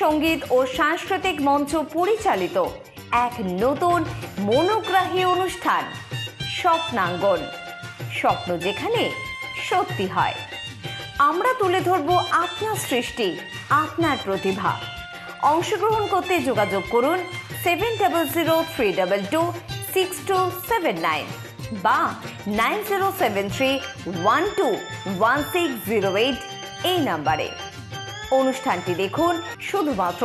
সঙ্গীত ও সাংস্কৃতিক মঞ্চ পরিচালিত এক নতুন মনোগ্রাহী অনুষ্ঠান স্বপ্নাঙ্গন। স্বপ্ন যেখানে সত্যি হয়। আমরা তুলে ধরব আপনার সৃষ্টি, আপনার প্রতিভা। অংশগ্রহণ করতে যোগাযোগ করুন 7003226279 বা 9073121608 এই নাম্বারে। অনুষ্ঠানটি দেখুন শুধুমাত্র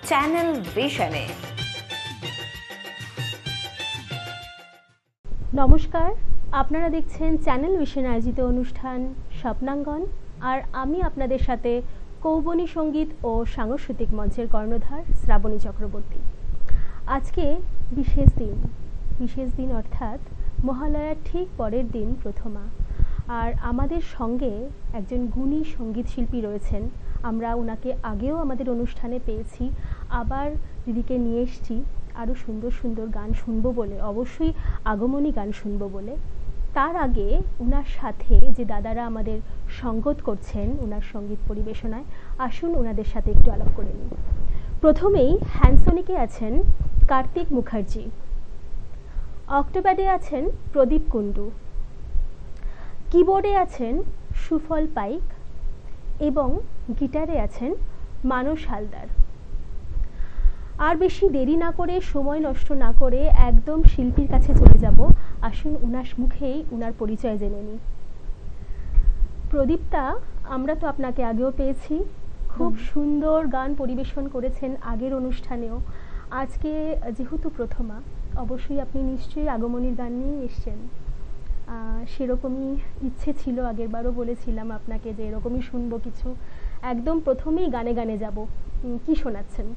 চ্যানেল ভিশনে। নমস্কার, আপনারা দেখছেন চ্যানেল ভিশন আয়োজিত অনুষ্ঠান স্বপ্নাঙ্গন, আর আমি আপনাদের সাথে কৌবনী সঙ্গীত ও সাংস্কৃতিক মঞ্চের কর্ণধার শ্রাবণী চক্রবর্তী। আজকে বিশেষ দিন অর্থাৎ মহালয়ার ঠিক পরের দিন প্রথমা, আর আমাদের সঙ্গে একজন গুণী সঙ্গীত শিল্পী রয়েছেন। আমরা ওনাকে আগেও আমাদের অনুষ্ঠানে পেয়েছি, আবার দিদিকে নিয়ে এসেছি আরও সুন্দর সুন্দর গান শুনবো বলে, অবশ্যই আগমনী গান শুনবো বলে। তার আগে ওনার সাথে যে দাদারা আমাদের সঙ্গত করছেন ওনার সঙ্গীত পরিবেশনায়, আসুন ওনাদের সাথে একটু আলাপ করে নিই। প্রথমেই হ্যান্ডসনিকে আছেন কার্তিক মুখার্জি, অক্টোপ্যাডে আছেন প্রদীপ কুণ্ডু, কিবোর্ডে আছেন সুফল পাইক এবং গিটারে আছেন মানস হালদার। আর বেশি দেরি না করে, সময় নষ্ট না করে একদম শিল্পীর কাছে চলে যাব। আসুন ওনার মুখেই ওনার পরিচয় জেনে নিই। প্রদীপদা, আমরা তো আপনাকে আগেও পেয়েছি, খুব সুন্দর গান পরিবেশন করেছেন আগের অনুষ্ঠানেও। আজকে যেহেতু প্রথমা, অবশ্যই আপনি নিশ্চয়ই আগমনীর গান নিয়েই এসছেন। সেরকমই ইচ্ছে ছিল, আগের বারও বলেছিলাম আপনাকে যে এরকমই শুনবো কিছু। একদম প্রথমেই গানে গানে যাব, কি শোনাচ্ছেন?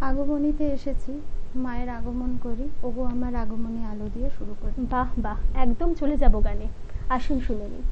আগমনীতে এসেছি, মায়ের আগমন করি, ওগো আমার আগমনী আলো দিয়ে শুরু করি। বাহ বাহ, একদম চলে যাব গানে। আসুন শুনে নিই।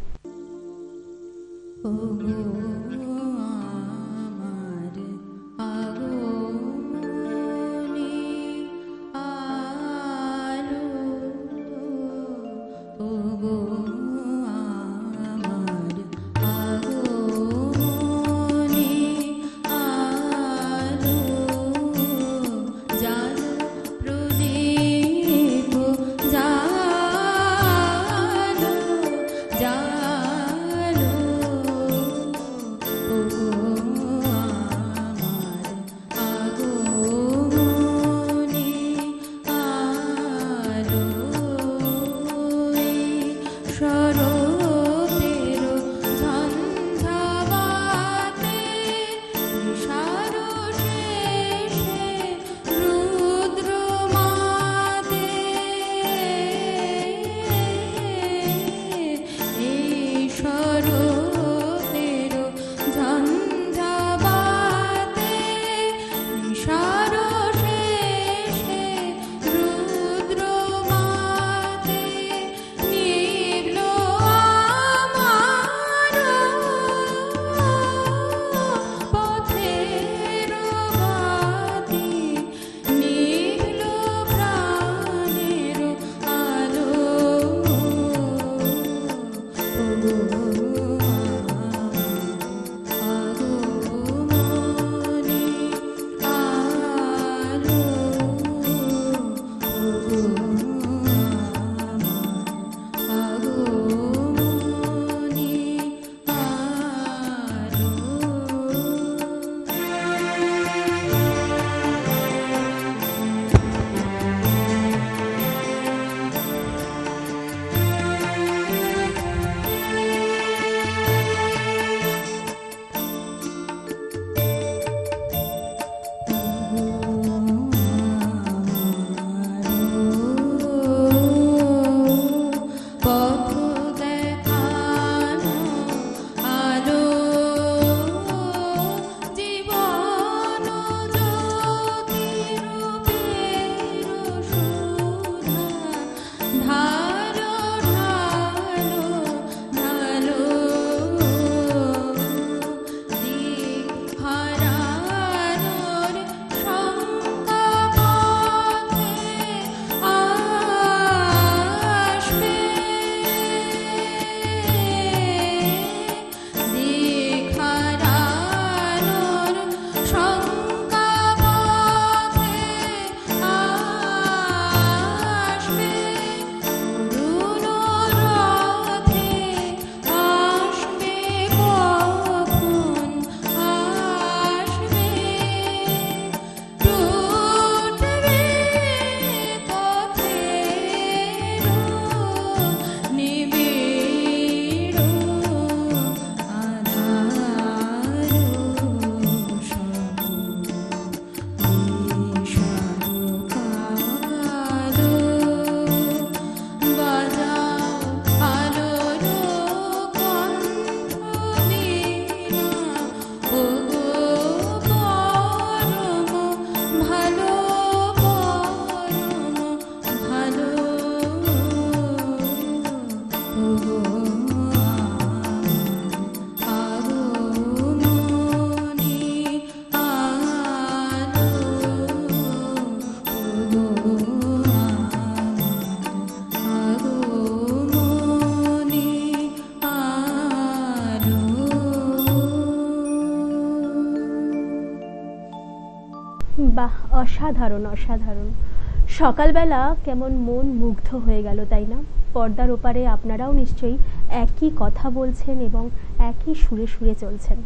বাহ, অসাধারণ অসাধারণ। সকালবেলা কেমন মন মুগ্ধ হয়ে গেল, তাই না? পর্দার ওপারে আপনারাও নিশ্চয়ই একই কথা বলছেন এবং একই সুরে সুরে চলছেন।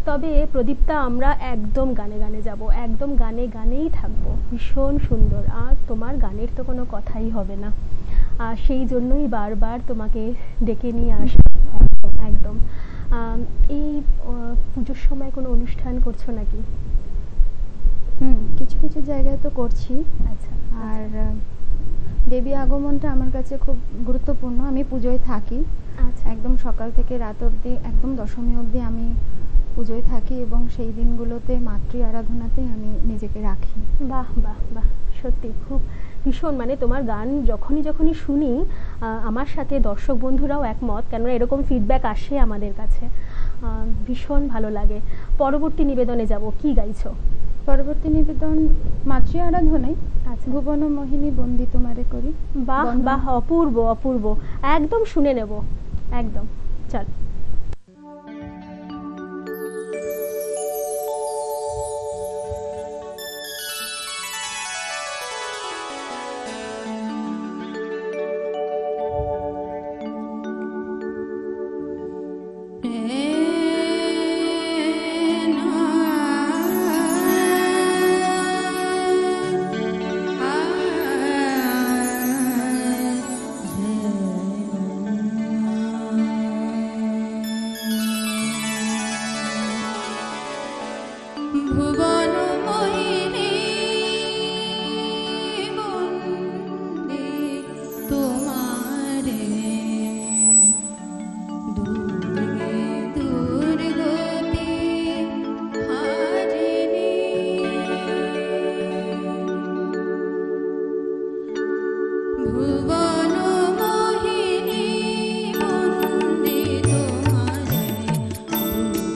তবে প্রদীপ্তা, আমরা একদম গানে গানে যাব, একদম গানে গানেই থাকবো। ভীষণ সুন্দর, আর তোমার গানের তো কোনো কথাই হবে না। আর সেই জন্যই বারবার তোমাকে ডেকে নিয়ে আসা। একদম একদম। এই পুজোর সময় কোনো অনুষ্ঠান করছো নাকি? কিছু কিছু জায়গায় তো করছি। আচ্ছা। আর দেবী আগমনটা আমার কাছে খুব গুরুত্বপূর্ণ। আমি পুজোয় থাকি, আচ্ছা। একদম সকাল থেকে রাত অবধি, একদম দশমী অবধি আমি পুজোয় থাকি এবং সেই দিনগুলোতে মাতৃ আরাধনাতেই আমি নিজেকে রাখি। বাহ বাহ বাহ, সত্যি খুব ভীষণ, মানে তোমার গান যখনই যখনই শুনি, আমার সাথে দর্শক বন্ধুরাও একমত, কেননা এরকম ফিডব্যাক আসে আমাদের কাছে। ভীষণ ভালো লাগে। পরবর্তী নিবেদনে যাব, কি গাইছো? পরবর্তী নিবেদন মাতৃ আরাধনায়। আচ্ছা। ভুবন মোহিনী বন্দি তোমারে করি। বাহ বাহ, অপূর্ব অপূর্ব, একদম শুনে নেব, একদম। চল। ভুবন মোহিনী বন্দে তোমারে, দুর্গে দুর্গতি হারিণী। ভুবন মোহিনী বন্দে তোমারে,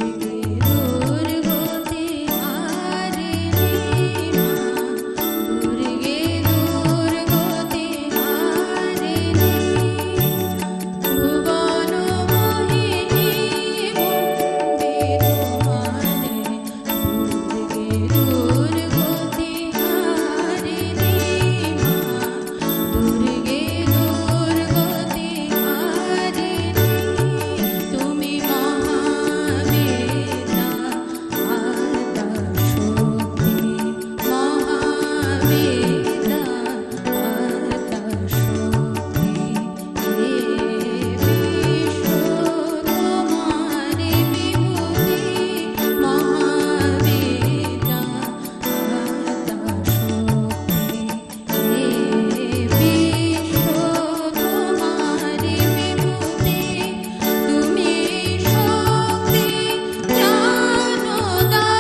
দুর্গে দুর্গতি হারিণী মা, দুর্গে দুর্গতি হারিণী। ভুবন মোহিনী বন্দে তোমারে, দুর্গে দুর্গতি হারিণী মা, দুর্গে দুর্গতি হারিণী। তুমি মহাবেদা আদ্যা শক্তি, মহাবেদা আদ্যা শক্তি। হে বিশ্ব তোমারি বিভূতি, মহাবেদা আদ্যা শক্তি। হে বিশ্ব তোমারি বিভূতি, তুমি শক্তি জ্ঞানদাত্রী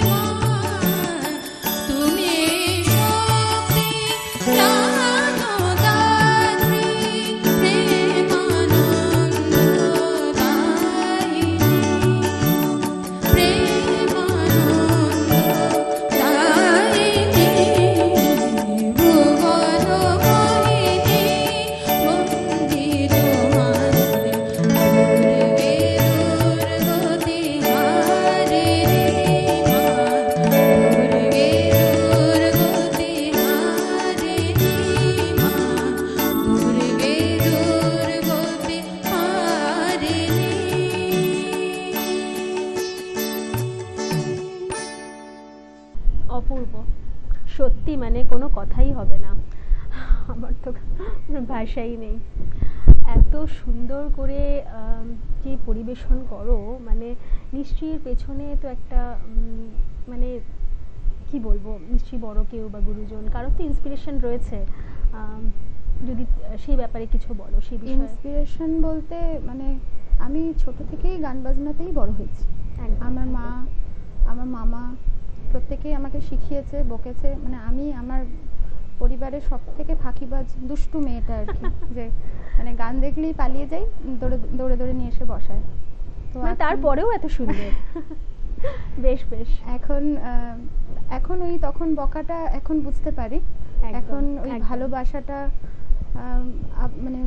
মা, তুমি শক্তি জ্ঞানদাত্রী, প্রেমানন্দদায়িনী, প্রেমানন্দদায়িনী। ভুবন মোহিনী বন্দে তোমারে, দুর্গে দুর্গতি হারিণী মা, দুর্গে দুর্গতি হারিণী মা, দুর্গে দুর্গতি হারিণী। অপূর্ব, সত্যি, মানে কোনো কথাই হবে না। আমার তো কোনো ভাষাই নেই। এত সুন্দর করে যে পরিবেশন করো, মানে নিশ্চয়ই এর পেছনে তো একটা মানে কি বলবো, নিশ্চয়ই বড় কেউ বা গুরুজন কারোর তো ইন্সপিরেশন রয়েছে। যদি সেই ব্যাপারে কিছু বলো, সেই বিষয়ে। ইন্সপিরেশন বলতে মানে আমি ছোট থেকেই গান বাজনাতেই বড় হয়েছি। একদম, আমার মা, একদম। আমার মামা প্রত্যেকেই আমাকে শিখিয়েছে, বকেছে। মানে আমি আমার পরিবারের সব থেকে ফাঁকিবাজ দুষ্টু মেয়েটা আর কি, যে মানে গান দেখলেই পালিয়ে যাই, দৌড়ে দৌড়ে দৌড়ে নিয়ে এসে বসায়। তো মানে তারপরেও এত সুন্দর। বেশ বেশ। এখন ওই তখন বকাটা এখন বুঝতে পারি। একদম, এখন ওই একদম। ভালোবাসাটা মানে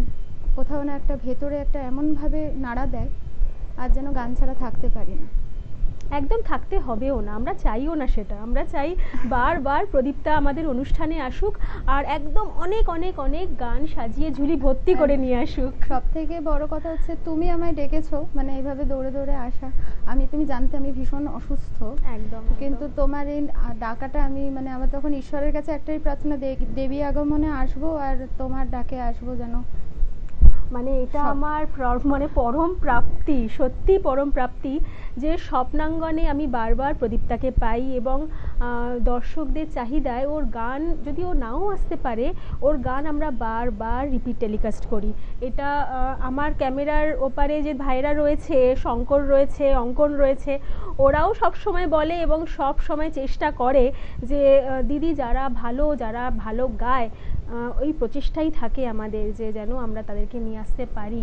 কোথাও না একটা ভেতরে একটা এমন ভাবে নাড়া দেয়, আর যেন গান ছাড়া থাকতে পারি না। একদম থাকতে হবেও না, আমরা চাইও না সেটা। আমরা চাই বারবার প্রদীপ্তা আমাদের অনুষ্ঠানে আসুক আর একদম অনেক অনেক অনেক গান সাজিয়ে ঝুলি ভর্তি করে নিয়ে আসুক। সব থেকে বড় কথা হচ্ছে তুমি আমায় ডেকেছো, মানে এইভাবে দৌড়ে দৌড়ে আসা। তুমি জানতে আমি ভীষণ অসুস্থ, একদম কিন্তু তোমার এই ডাকাটা আমি মানে আমার তখন ঈশ্বরের কাছে একটাই প্রার্থনা, দেবী আগমনে আসবো আর তোমার ডাকে আসবো যেন। মানে এটা সব। আমার মানে পরম প্রাপ্তি, সত্যি পরম প্রাপ্তি যে স্বপ্নাঙ্গনে আমি বারবার প্রদীপ্তাকে পাই এবং দর্শকদের চাহিদায় ওর গান যদি ও নাও আসতে পারে, ওর গান আমরা বারবার রিপিট টেলিকাস্ট করি। এটা আমার ক্যামেরার ওপারে যে ভাইরা রয়েছে, শঙ্কর রয়েছে, অঙ্কন রয়েছে, ওরাও সব সময় বলে এবং সব সময় চেষ্টা করে যে দিদি যারা ভালো গায়, ওই প্রচেষ্টাই থাকে আমাদের যে যেন আমরা তাদেরকে নিয়ে আসতে পারি।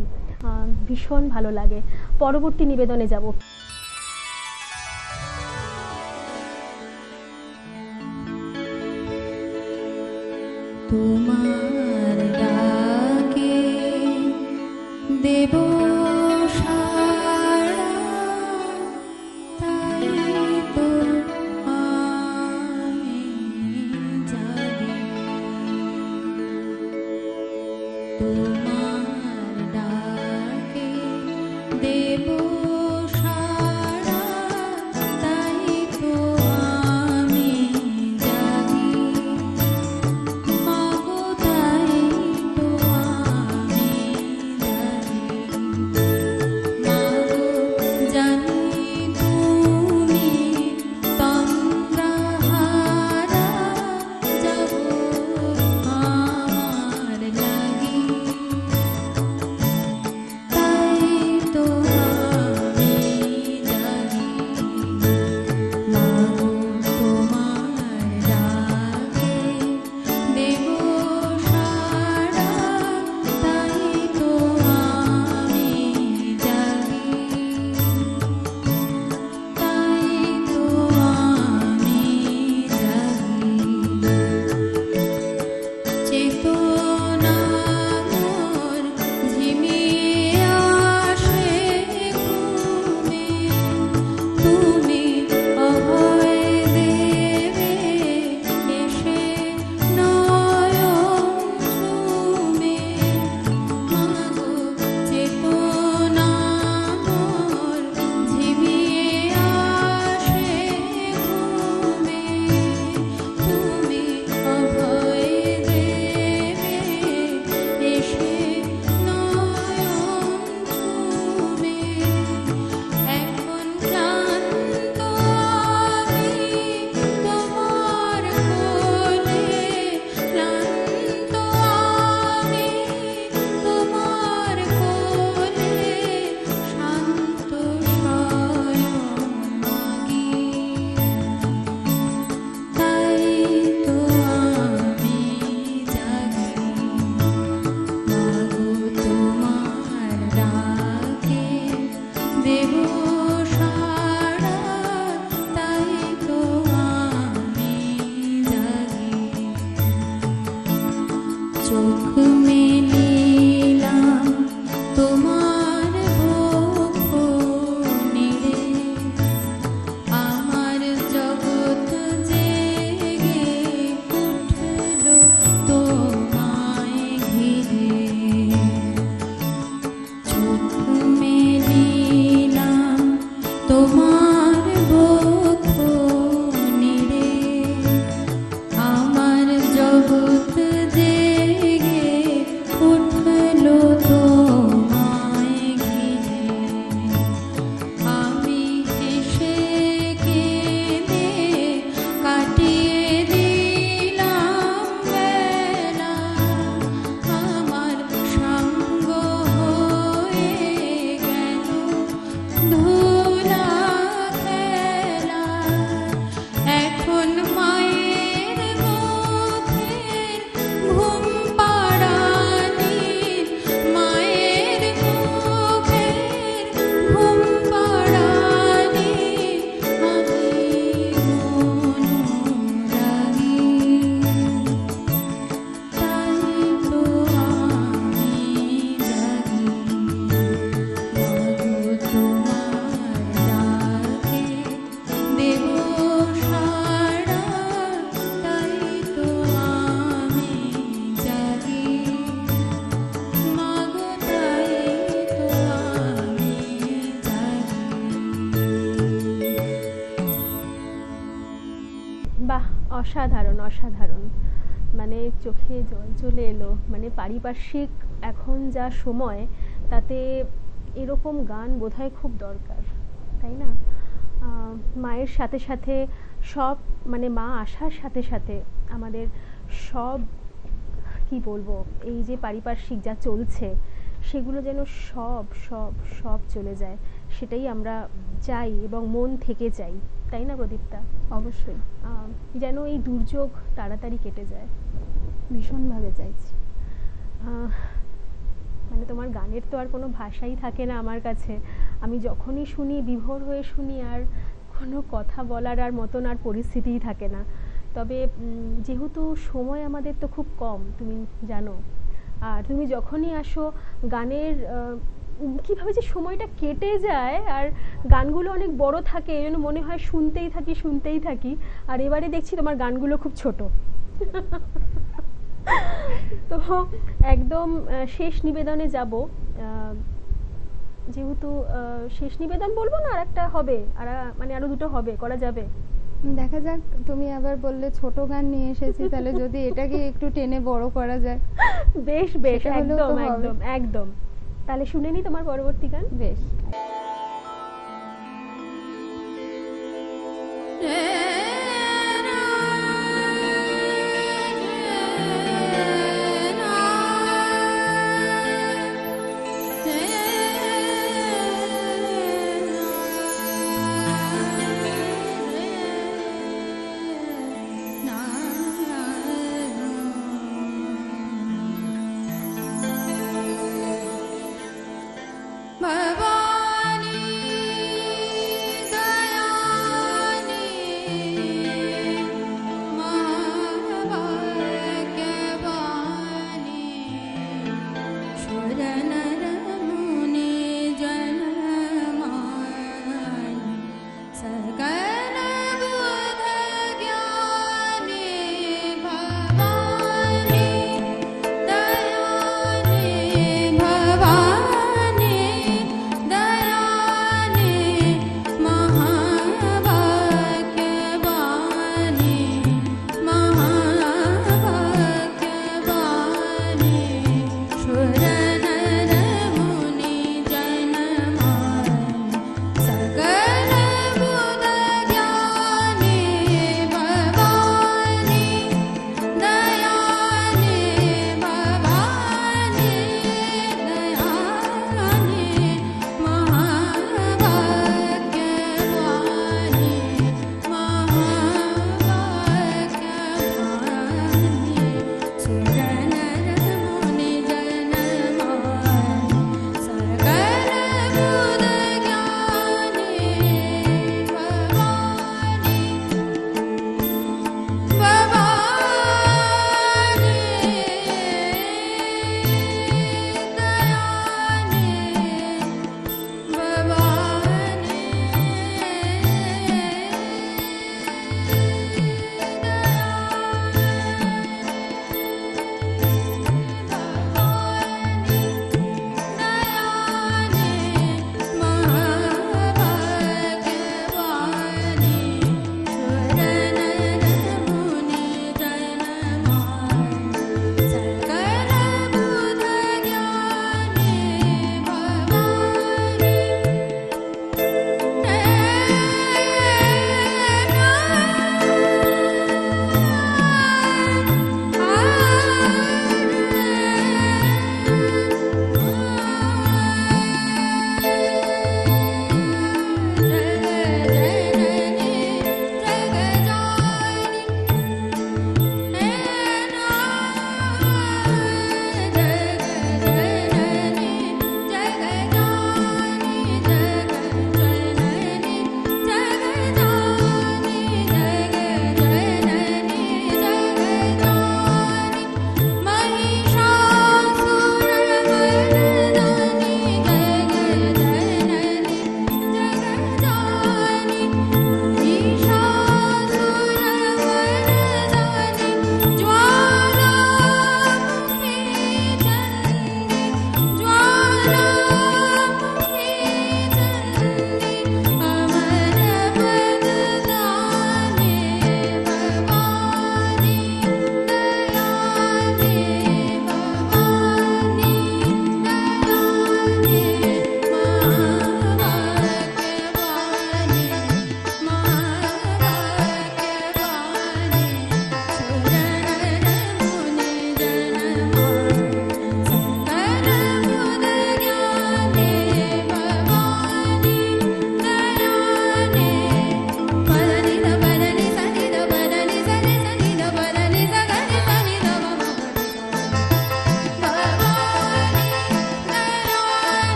ভীষণ ভালো লাগে। পরবর্তী নিবেদনে যাব। তোমার ডাকে দেব সাড়া, তাই তো আমি জাগি। তোমার ডাকে দেব সাড়া, তাই তো আমি জাগি। মাগো তাই তো আমি জাগি। মাগো জানি তুমি তন্দ্রাহারা, যাব আমার লাগি। তাই তো আমি জাগি। মাগো তোমার ডাকে দেব সাড়া, তাই তো আমি জাগি। অসাধারণ অসাধারণ, মানে চোখে জল চলে এলো। মানে পারিপার্শ্বিক এখন যা সময়, তাতে এরকম গান বোধহয় খুব দরকার, তাই না? মায়ের সাথে সাথে সব, মানে মা আসার সাথে সাথে আমাদের সব, কি বলবো, এই যে পারিপার্শ্বিক যা চলছে সেগুলো যেন সব সব সব চলে যায়, সেটাই আমরা চাই এবং মন থেকে চাই, তাই না প্রদীপ্তা? অবশ্যই যেন এই দুর্যোগ তাড়াতাড়ি কেটে যায়। ভীষণভাবে চাইছি। মানে তোমার গানের তো আর কোনো ভাষাই থাকে না আমার কাছে। আমি যখনই শুনি বিভোর হয়ে শুনি, আর কোনো কথা বলার আর মতন আর পরিস্থিতিই থাকে না। তবে যেহেতু সময় আমাদের তো খুব কম, তুমি জানো, আর তুমি যখনই আসো গানের কীভাবে যে সময়টা কেটে যায়, আর গানগুলো অনেক বড় থাকে, এই জন্য মনে হয় শুনতেই থাকি শুনতেই থাকি। আর এবারে দেখছি তোমার গানগুলো খুব ছোট। তো একদম শেষ নিবেদনে যাব। যেহেতু শেষ নিবেদন বলবো না, আর একটা হবে, আর মানে আরো দুটো হবে, করা যাবে? দেখা যাক, তুমি আবার বললে ছোট গান নিয়ে এসেছি, তাহলে যদি এটাকে একটু টেনে বড় করা যায়। বেশ বেশ, সেটা হলেও তো একদম হবে। একদম একদম। তাহলে শুনে নি তোমার পরবর্তী গান। বেশ। ভবানী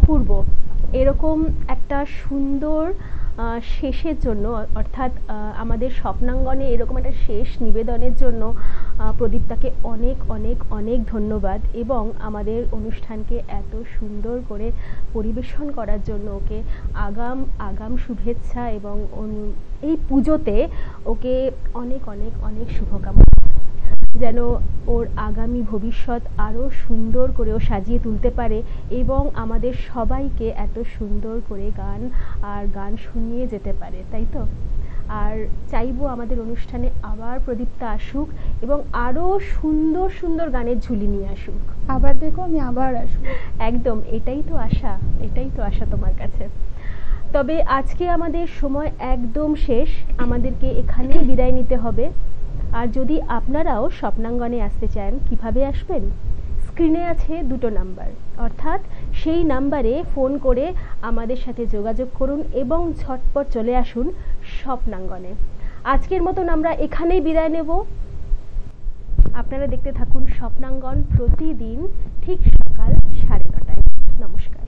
অপূর্ব। এরকম একটা সুন্দর শেষের জন্য, অর্থাৎ আমাদের স্বপ্নাঙ্গনে এরকম একটা শেষ নিবেদনের জন্য প্রদীপ্তাকে অনেক অনেক অনেক ধন্যবাদ, এবং আমাদের অনুষ্ঠানকে এত সুন্দর করে পরিবেশন করার জন্য ওকে আগাম আগাম শুভেচ্ছা, এবং এই পুজোতে ওকে অনেক অনেক অনেক শুভকামনা, যেন ওর আগামী ভবিষ্যৎ আরও সুন্দর করে ও সাজিয়ে তুলতে পারে, এবং আমাদের সবাইকে এত সুন্দর করে গান শুনিয়ে যেতে পারে, তাই তো? আর চাইবো আমাদের অনুষ্ঠানে আবার প্রদীপ্তা আসুক এবং আরও সুন্দর সুন্দর গানের ঝুলি নিয়ে আসুক। আবার দেখো, আমি আবার আসবো। একদম, এটাই তো আশা তোমার কাছে। তবে আজকে আমাদের সময় একদম শেষ, আমাদেরকে এখানেই বিদায় নিতে হবে। আর যদি আপনারাও স্বপ্নাঙ্গনে আসতে চান, কিভাবে আসবেন? স্ক্রিনে আছে দুটো নাম্বার, অর্থাৎ সেই নাম্বারে ফোন করে আমাদের সাথে যোগাযোগ করুন এবং ঝটপট চলে আসুন স্বপ্নাঙ্গনে। আজকের মতন আমরা এখানেই বিদায় নেব। আপনারা দেখতে থাকুন স্বপ্নাঙ্গন, প্রতিদিন ঠিক সকাল 9:30টায়। নমস্কার।